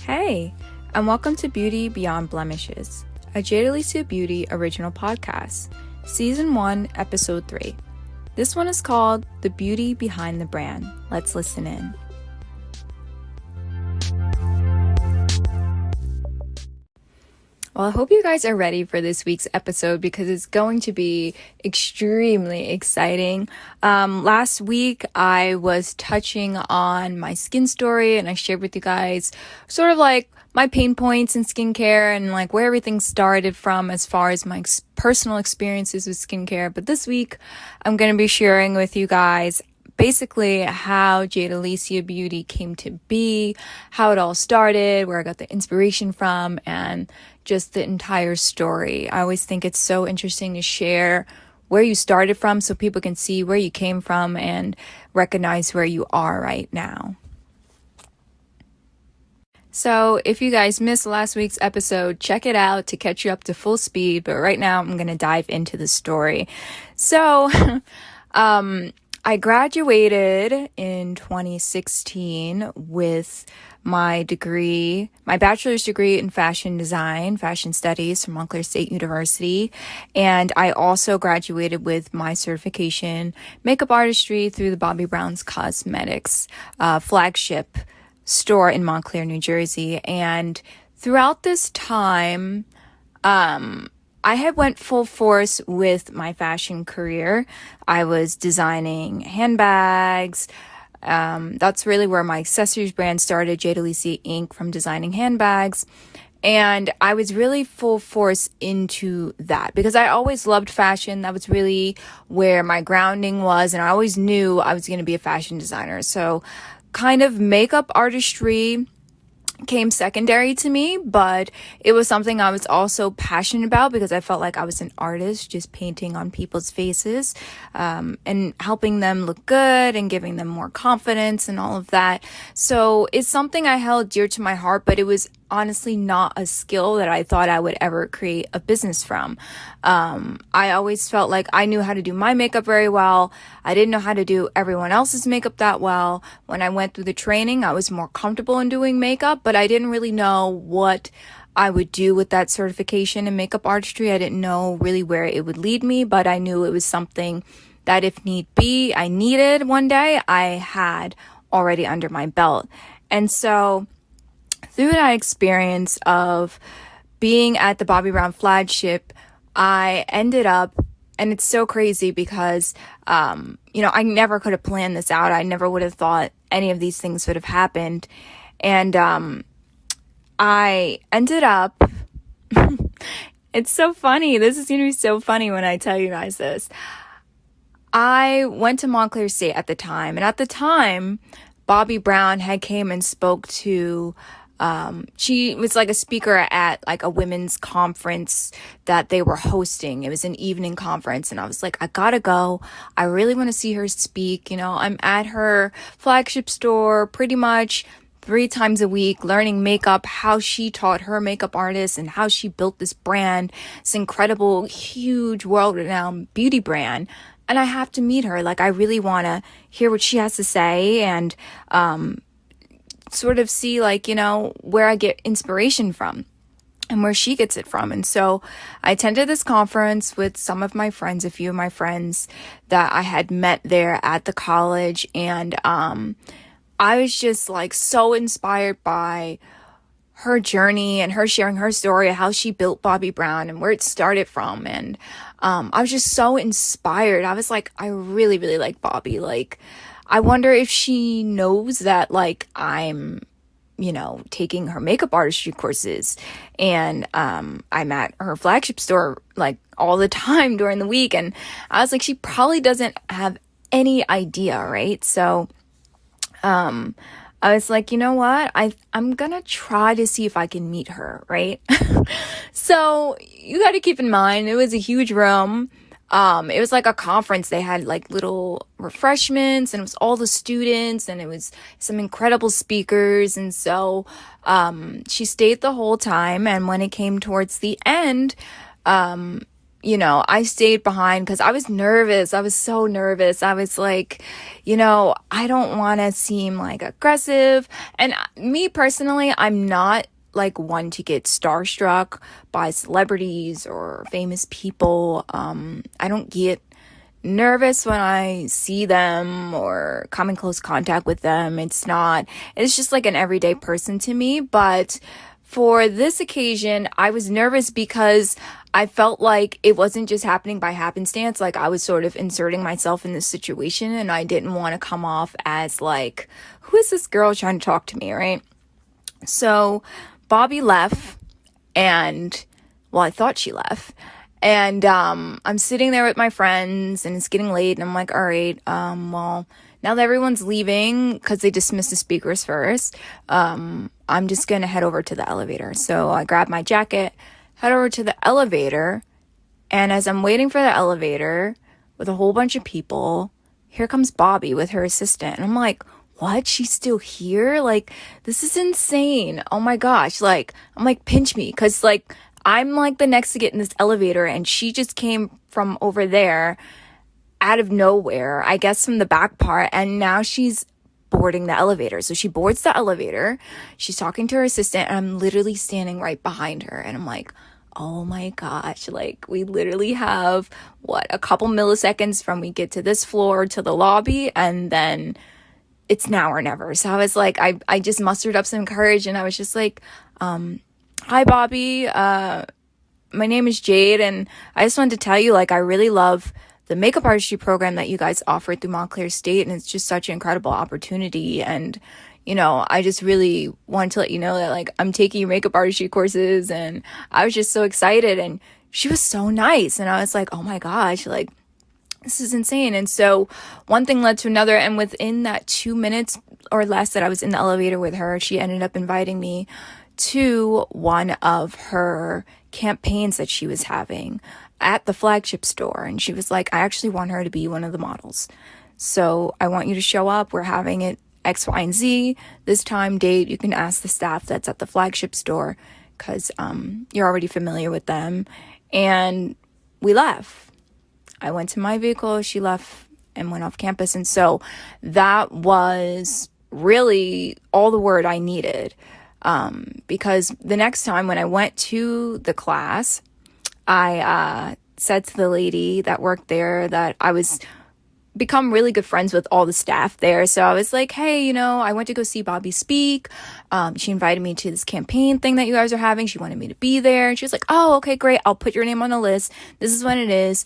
Hey, and welcome to Beauty Beyond Blemishes, a Jade Alycia Beauty original podcast, Season 1, Episode 3. This one is called The Beauty Behind the Brand. Let's listen in. Well, I hope you guys are ready for this week's episode because it's going to be extremely exciting. Last week, I was touching on my skin story and I shared with you guys sort of like my pain points in skincare and like where everything started from as far as my personal experiences with skincare. But this week, I'm going to be sharing with you guys basically how Jade Alycia Beauty came to be, how it all started, where I got the inspiration from, and just the entire story. I always think it's so interesting to share where you started from so people can see where you came from and recognize where you are right now. So if you guys missed last week's episode, check it out to catch you up to full speed. But right now I'm going to dive into the story. So, I graduated in 2016 with my degree, my bachelor's degree in fashion design, fashion studies from Montclair State University. And I also graduated with my certification, makeup artistry through the Bobbi Brown's Cosmetics flagship store in Montclair, New Jersey. And throughout this time, I had went full force with my fashion career. I was designing handbags. That's really where my accessories brand started, Jade Alycia Inc., from designing handbags. And I was really full force into that because I always loved fashion. That was really where my grounding was. And I always knew I was going to be a fashion designer. So kind of makeup artistry came secondary to me, but it was something I was also passionate about because I felt like I was an artist just painting on people's faces and helping them look good and giving them more confidence and all of that. So it's something I held dear to my heart, but it was honestly not a skill that I thought I would ever create a business from. I always felt like I knew how to do my makeup very well. I didn't know how to do everyone else's makeup that well. When I went through the training, I was more comfortable in doing makeup, but I didn't really know what I would do with that certification in makeup artistry. I didn't know really where it would lead me, but I knew it was something that if need be, I needed one day, I had already under my belt. And so through that experience of being at the Bobbi Brown flagship, I ended up, and it's so crazy because, I never could have planned this out. I never would have thought any of these things would have happened. And I ended up, it's so funny. This is going to be so funny when I tell you guys this. I went to Montclair State at the time. And at the time, Bobbi Brown had came and spoke to she was like a speaker at like a women's conference that they were hosting. It was an evening conference and I was like, I gotta go. I really want to see her speak. I'm at her flagship store pretty much 3 times a week learning makeup, how she taught her makeup artists and how she built this brand, this incredible, huge, world-renowned beauty brand. And I have to meet her. Like, I really want to hear what she has to say and, sort of see where I get inspiration from and where she gets it from. And so I attended this conference with some of my friends, a few of my friends that I had met there at the college. And I was just so inspired by her journey and her sharing her story of how she built Bobbi Brown and where it started from. And I was just so inspired. I was like, I really, really like Bobbi. I wonder if she knows that I'm, taking her makeup artistry courses and I'm at her flagship store all the time during the week. And I was like, she probably doesn't have any idea, right? So I was like, you know what? I'm gonna try to see if I can meet her, right? So you got to keep in mind, it was a huge room. It was like a conference. They had little refreshments and it was all the students and it was some incredible speakers. And so, she stayed the whole time. And when it came towards the end, I stayed behind because I was nervous. I was so nervous. I was like, I don't want to seem like aggressive. And me personally, I'm not like one to get starstruck by celebrities or famous people. I don't get nervous when I see them or come in close contact with them. It's just like an everyday person to me. But for this occasion, I was nervous because I felt like it wasn't just happening by happenstance. Like I was sort of inserting myself in this situation, and I didn't want to come off as like, who is this girl trying to talk to me, right? So Bobby left, and well, I thought she left. And I'm sitting there with my friends, and it's getting late, and I'm like, all right, well, now that everyone's leaving because they dismissed the speakers first, I'm just going to head over to the elevator. So I grab my jacket, head over to the elevator, and as I'm waiting for the elevator with a whole bunch of people, here comes Bobby with her assistant. And I'm like, what? She's still here? Like, this is insane. Oh my gosh. Like, I'm like, pinch me. Because, like, I'm like the next to get in this elevator, and she just came from over there out of nowhere, I guess from the back part, and now she's boarding the elevator. So she boards the elevator, she's talking to her assistant, and I'm literally standing right behind her, and I'm like, oh my gosh, like we literally have a couple milliseconds from we get to this floor to the lobby, and then it's now or never. So I was like, I just mustered up some courage, and I was just like, hi Bobby, my name is Jade, and I just wanted to tell you, like, I really love the makeup artistry program that you guys offer through Montclair State, and it's just such an incredible opportunity. And I just really wanted to let you know that, like, I'm taking your makeup artistry courses, and I was just so excited. And she was so nice, and I was like, oh my gosh, like, this is insane. And so one thing led to another, and within that 2 minutes or less that I was in the elevator with her, she ended up inviting me to one of her campaigns that she was having at the flagship store. And she was like, I actually want her to be one of the models. So I want you to show up. We're having it X, Y, and Z. This time, date, you can ask the staff that's at the flagship store because you're already familiar with them. And we left. I went to my vehicle. She left and went off campus. And so that was really all the word I needed. Because the next time when I went to the class, I said to the lady that worked there that I was become really good friends with all the staff there. So I was like, hey, I went to go see Bobby speak. She invited me to this campaign thing that you guys are having. She wanted me to be there. And she was like, oh, okay, great. I'll put your name on the list. This is when it is.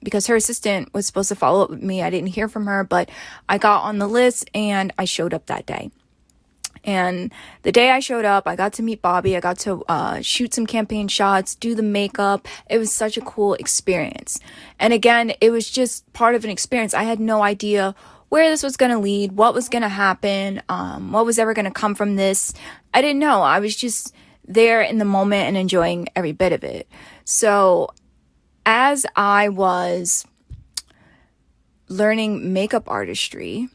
Because her assistant was supposed to follow up with me. I didn't hear from her, but I got on the list and I showed up that day. And the day I showed up, I got to meet Bobby. I got to shoot some campaign shots, do the makeup. It was such a cool experience. And again, it was just part of an experience. I had no idea where this was going to lead, what was going to happen, what was ever going to come from this. I didn't know. I was just there in the moment and enjoying every bit of it. So as I was learning makeup artistry,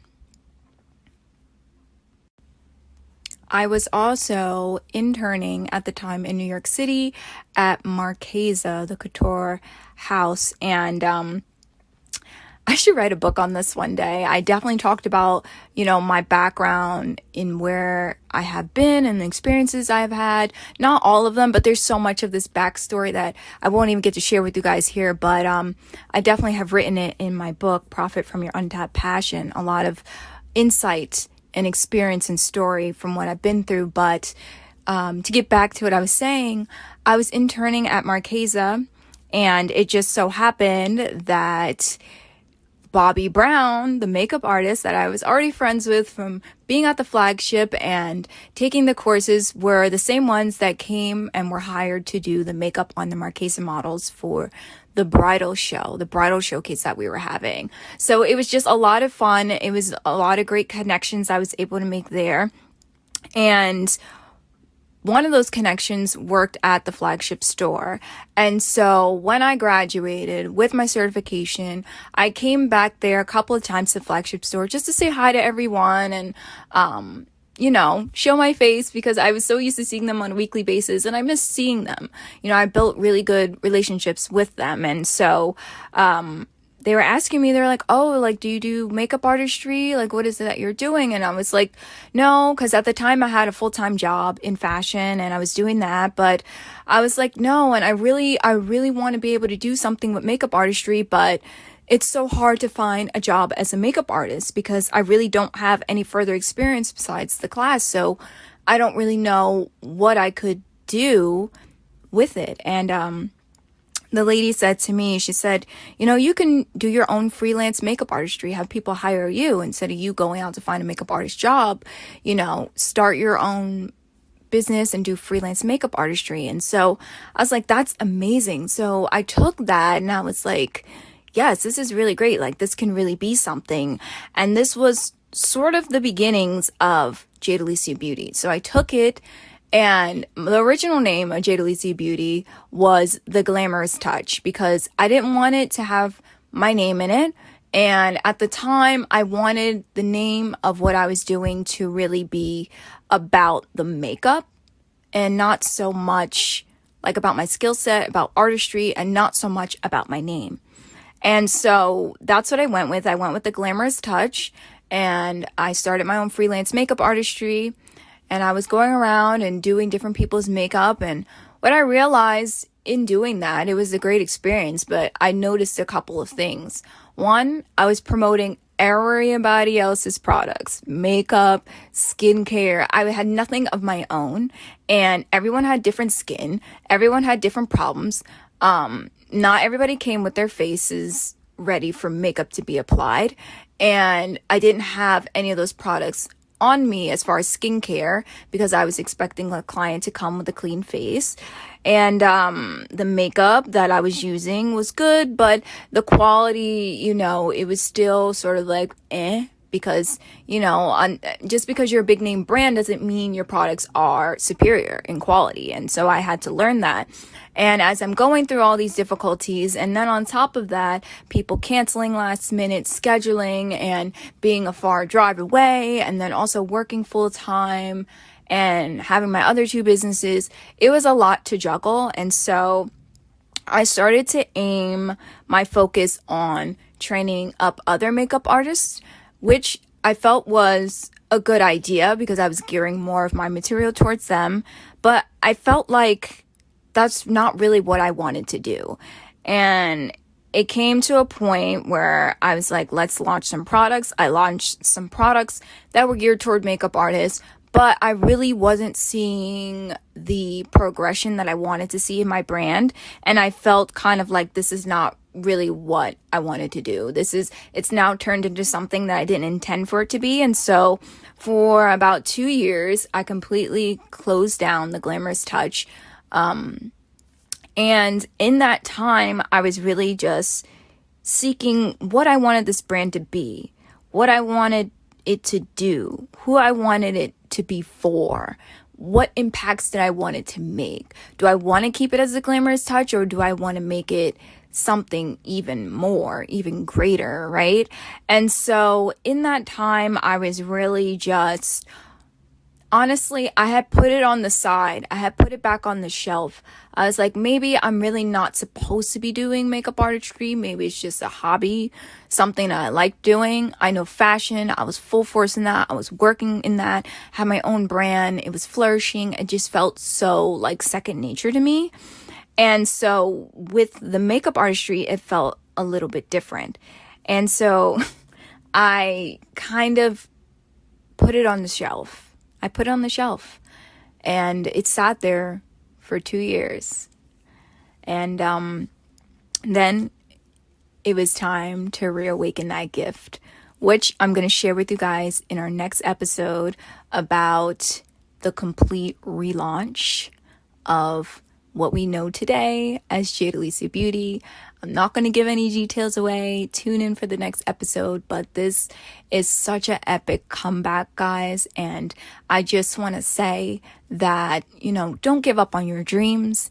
I was also interning at the time in New York City at Marchesa, the couture house. And I should write a book on this one day. I definitely talked about, my background in where I have been and the experiences I've had. Not all of them, but there's so much of this backstory that I won't even get to share with you guys here. But I definitely have written it in my book, Profit from Your Untapped Passion. A lot of insight and experience and story from what I've been through. But to get back to what I was saying, I was interning at Marchesa, and it just so happened that Bobby Brown, the makeup artist that I was already friends with from being at the flagship and taking the courses, were the same ones that came and were hired to do the makeup on the Marchesa models for the bridal showcase that we were having. So it was just a lot of fun. It was a lot of great connections I was able to make there. And one of those connections worked at the flagship store. And so when I graduated with my certification, I came back there a couple of times to the flagship store just to say hi to everyone and show my face because I was so used to seeing them on a weekly basis and I missed seeing them. I built really good relationships with them. And so, they were asking me, they're like, oh, like, do you do makeup artistry? Like, what is it that you're doing? And I was like, no, because at the time I had a full-time job in fashion and I was doing that. But I was like, no, and I really want to be able to do something with makeup artistry, but it's so hard to find a job as a makeup artist because I really don't have any further experience besides the class. So I don't really know what I could do with it. And, the lady said to me, she said, you can do your own freelance makeup artistry, have people hire you instead of you going out to find a makeup artist job, start your own business and do freelance makeup artistry. And so I was like, that's amazing. So I took that and I was like, yes, this is really great. Like, this can really be something. And this was sort of the beginnings of Jade Alycia Beauty. So I took it. And the original name of Jade Alycia Beauty was the Glamourous Touch because I didn't want it to have my name in it. And at the time, I wanted the name of what I was doing to really be about the makeup and not so much like about my skill set, about artistry, and not so much about my name. And so that's what I went with. I went with the Glamourous Touch and I started my own freelance makeup artistry. And I was going around and doing different people's makeup. And what I realized in doing that, it was a great experience, but I noticed a couple of things. One, I was promoting everybody else's products, makeup, skincare. I had nothing of my own, and everyone had different skin. Everyone had different problems. Not everybody came with their faces ready for makeup to be applied. And I didn't have any of those products on me as far as skincare because I was expecting a client to come with a clean face. And the makeup that I was using was good, but the quality, it was still sort of like because just because you're a big name brand doesn't mean your products are superior in quality. And so I had to learn that. And as I'm going through all these difficulties, and then on top of that, people canceling last minute scheduling and being a far drive away, and then also working full time and having my other two businesses, it was a lot to juggle. And so I started to aim my focus on training up other makeup artists, which I felt was a good idea because I was gearing more of my material towards them. But I felt like that's not really what I wanted to do. And it came to a point where I was like, let's launch some products. I launched some products that were geared toward makeup artists, but I really wasn't seeing the progression that I wanted to see in my brand. And I felt kind of like this is not really what I wanted to do. It's now turned into something that I didn't intend for it to be. And so for about 2 years, I completely closed down the Glamourous Touch. And in that time, I was really just seeking what I wanted this brand to be, what I wanted it to do, who I wanted it to be for, what impacts did I want it to make? Do I want to keep it as a Glamourous Touch, or do I want to make it something even more, even greater, right? And so in that time, I was really just, honestly, I had put it on the side. I had put it back on the shelf. I was like, maybe I'm really not supposed to be doing makeup artistry. Maybe it's just a hobby, something that I like doing. I know fashion. I was full force in that. I was working in that, had my own brand. It was flourishing. It just felt so like second nature to me. And so with the makeup artistry, it felt a little bit different. And so I kind of put it on the shelf. I put it on the shelf and it sat there for 2 years. And then it was time to reawaken that gift, which I'm going to share with you guys in our next episode about the complete relaunch of what we know today as Jade Alycia Beauty. I'm not going to give any details away. Tune in for the next episode, but this is such an epic comeback, guys. And I just want to say that, don't give up on your dreams.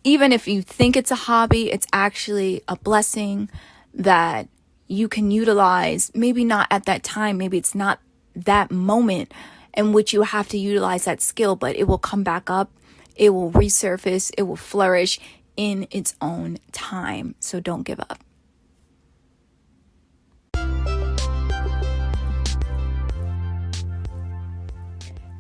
Even if you think it's a hobby, it's actually a blessing that you can utilize. Maybe not at that time. Maybe it's not that moment. in which you have to utilize that skill, but it will come back up. It will resurface. It will flourish in its own time. So don't give up.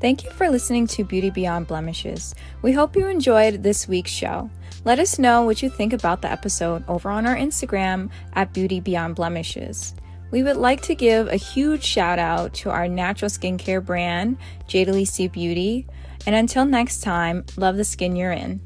Thank you for listening to Beauty Beyond Blemishes. We hope you enjoyed this week's show. Let us know what you think about the episode over on our Instagram at Beauty Beyond Blemishes. We would like to give a huge shout out to our natural skincare brand, Jade Alycia Beauty. And until next time, love the skin you're in.